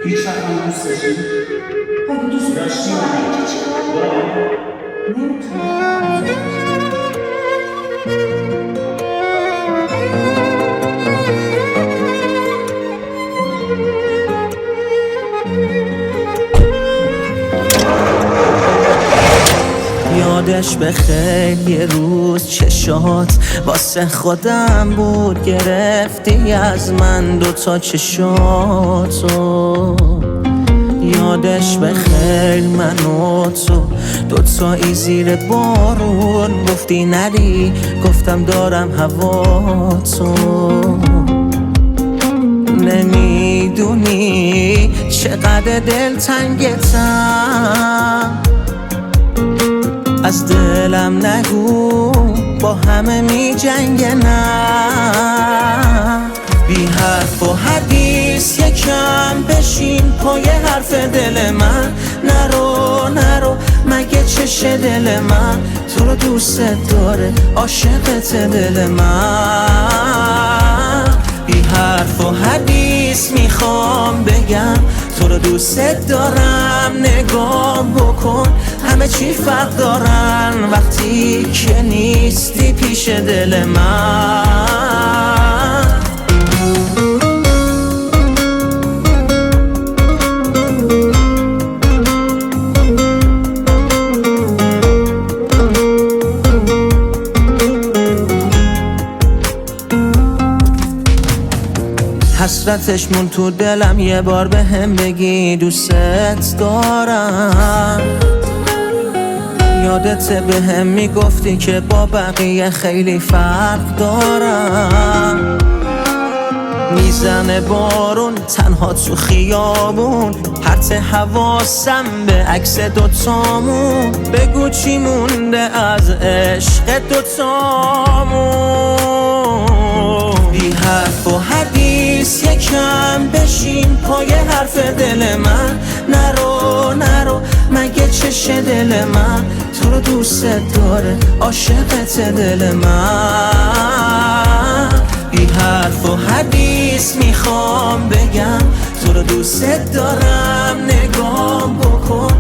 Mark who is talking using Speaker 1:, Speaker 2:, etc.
Speaker 1: هیچ وقت هم دوست داشتی؟
Speaker 2: خب دوست داشتی برای اینکه چیکار نمیتونم.
Speaker 3: یادش به خیلی یه روز چشات واسه خودم بود، گرفتی از من دوتا چشاتو. یادش به خیلی من و تو دوتایی زیر بارون، گفتی نری گفتم دارم هوا تو. نمیدونی چقدر دلتنگتم، از دلم نگو با همه می جنگنم. بی حرف و حدیث یکم بشین پای حرف دل من. نرو مگه چش دل من تو رو دوست داره، عاشقت دل من. بی حرف و حدیث میخوام بگم تو رو دوست دارم. نگام بکن همه چی فرق دارن وقتی که نیستی پیش دل من. حسرتش مون تو دلم، یه بار به هم بگی دوستت دارم. یادت به هم میگفتی که با بقیه خیلی فرق دارم. میزنه بارون تنها تو خیابون، پرت حواسم به عکس دوتامون. بگو چی مونده از عشق دوتامون. بی حرف و حدیث یکم بشین پای حرف دل من. نرو مگه چش دل من تو رو دوست داره، عاشقت دل من. بی حرف و حدیث میخوام بگم تو رو دوست دارم. نگام بکن